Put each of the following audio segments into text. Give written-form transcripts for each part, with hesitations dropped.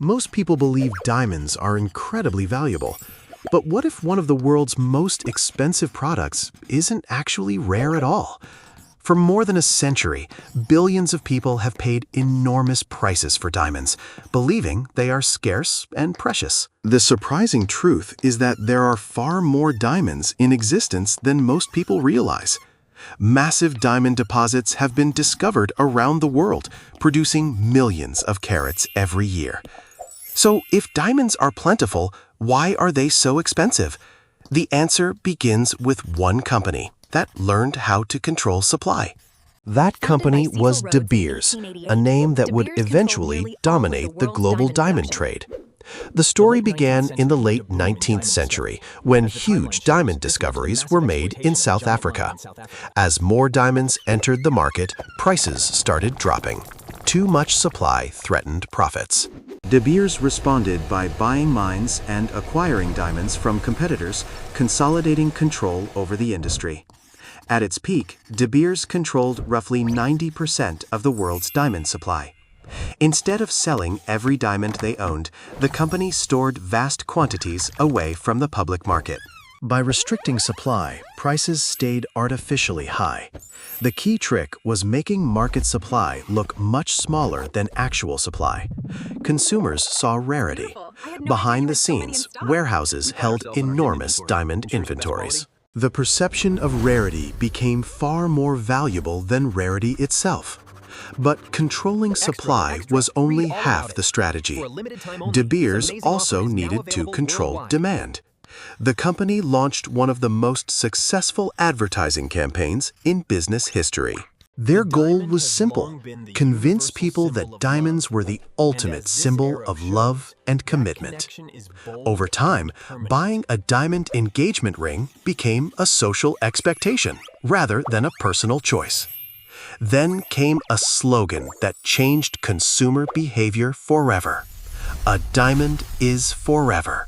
Most people believe diamonds are incredibly valuable. But what if one of the world's most expensive products isn't actually rare at all? For more than a century, billions of people have paid enormous prices for diamonds, believing they are scarce and precious. The surprising truth is that there are far more diamonds in existence than most people realize. Massive diamond deposits have been discovered around the world, producing millions of carats every year. So, if diamonds are plentiful, why are they so expensive? The answer begins with one company that learned how to control supply. That company was De Beers, a name that would eventually dominate the global diamond trade. The story began in the late 19th century, when huge diamond discoveries were made in South Africa. As more diamonds entered the market, prices started dropping. Too much supply threatened profits. De Beers responded by buying mines and acquiring diamonds from competitors, consolidating control over the industry. At its peak, De Beers controlled roughly 90% of the world's diamond supply. Instead of selling every diamond they owned, the company stored vast quantities away from the public market. By restricting supply, prices stayed artificially high. The key trick was making market supply look much smaller than actual supply. Consumers saw rarity. Behind the scenes, warehouses held enormous diamond inventories. The perception of rarity became far more valuable than rarity itself. But controlling supply was only half the strategy. De Beers also needed to control demand. The company launched one of the most successful advertising campaigns in business history. Their goal was simple: convince people that diamonds were the ultimate symbol of love and commitment. Over time, buying a diamond engagement ring became a social expectation rather than a personal choice. Then came a slogan that changed consumer behavior forever. A diamond is forever.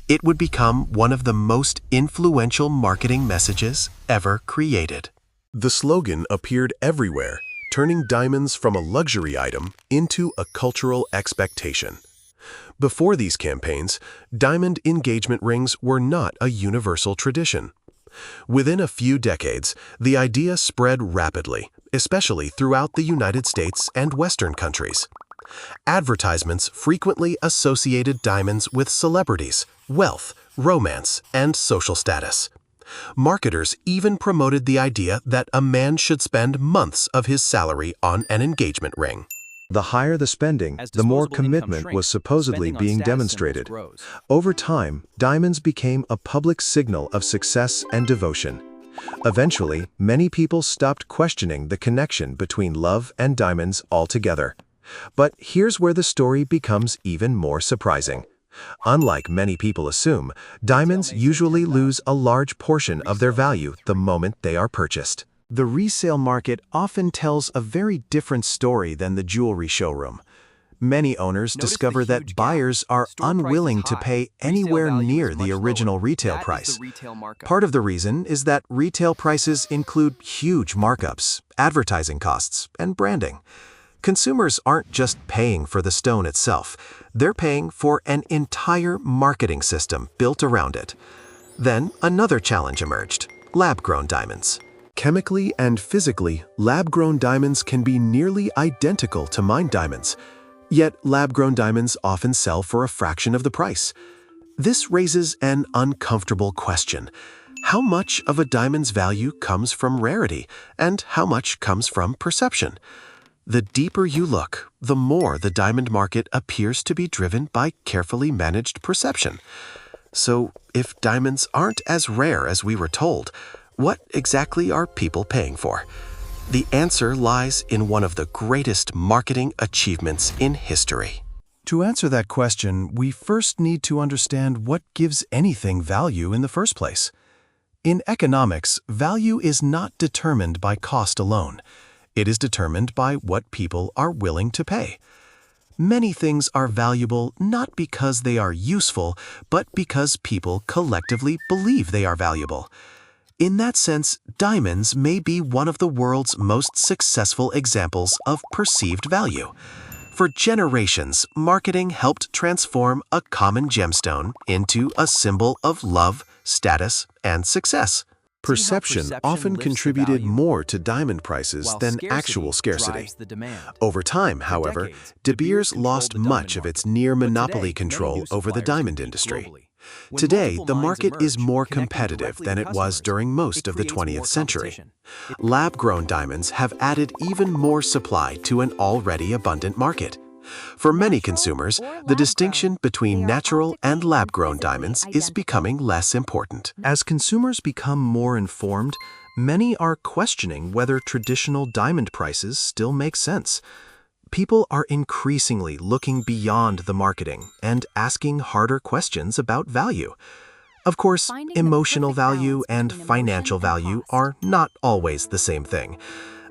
It would become one of the most influential marketing messages ever created. The slogan appeared everywhere, turning diamonds from a luxury item into a cultural expectation. Before these campaigns, diamond engagement rings were not a universal tradition. Within a few decades, the idea spread rapidly, especially throughout the United States and Western countries. Advertisements frequently associated diamonds with celebrities, wealth, romance, and social status. Marketers even promoted the idea that a man should spend months of his salary on an engagement ring. The higher the spending, the more commitment was supposedly being demonstrated. Over time, diamonds became a public signal of success and devotion. Eventually, many people stopped questioning the connection between love and diamonds altogether. But here's where the story becomes even more surprising. Unlike many people assume, diamonds usually lose a large portion of their value the moment they are purchased. The resale market often tells a very different story than the jewelry showroom. Many owners discover that buyers are unwilling to pay anywhere near the original retail price. Part of the reason is that retail prices include huge markups, advertising costs, and branding. Consumers aren't just paying for the stone itself, they're paying for an entire marketing system built around it. Then another challenge emerged: lab-grown diamonds. Chemically and physically, lab-grown diamonds can be nearly identical to mined diamonds. Yet lab-grown diamonds often sell for a fraction of the price. This raises an uncomfortable question. How much of a diamond's value comes from rarity, and how much comes from perception? The deeper you look, the more the diamond market appears to be driven by carefully managed perception. So, if diamonds aren't as rare as we were told, what exactly are people paying for? The answer lies in one of the greatest marketing achievements in history. To answer that question, we first need to understand what gives anything value in the first place. In economics, value is not determined by cost alone. It is determined by what people are willing to pay. Many things are valuable not because they are useful, but because people collectively believe they are valuable. In that sense, diamonds may be one of the world's most successful examples of perceived value. For generations, marketing helped transform a common gemstone into a symbol of love, status, and success. Perception often contributed more to diamond prices than actual scarcity. Over time, however, De Beers lost much of its near-monopoly control over the diamond industry. Today, the market is more competitive than it was during most of the 20th century. Lab-grown diamonds have added even more supply to an already abundant market. For many consumers, the distinction between natural and lab-grown diamonds is becoming less important. As consumers become more informed, many are questioning whether traditional diamond prices still make sense. People are increasingly looking beyond the marketing and asking harder questions about value. Of course, emotional value and financial value are not always the same thing.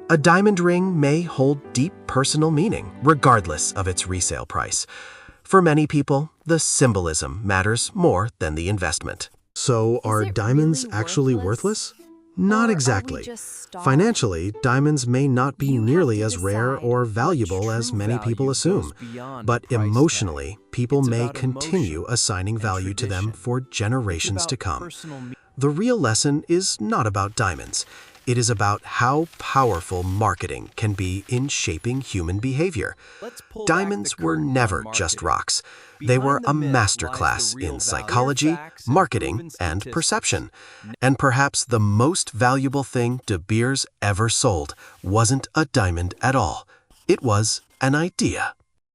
A diamond ring may hold deep personal meaning, regardless of its resale price. For many people, the symbolism matters more than the investment. So, are diamonds actually worthless? Not exactly. Financially, diamonds may not be nearly as rare or valuable as many people assume, but emotionally, people may continue assigning value to them for generations to come. The real lesson is not about diamonds. It is about how powerful marketing can be in shaping human behavior. Diamonds were never just rocks. They were a masterclass in psychology, marketing, and perception. And perhaps the most valuable thing De Beers ever sold wasn't a diamond at all. It was an idea.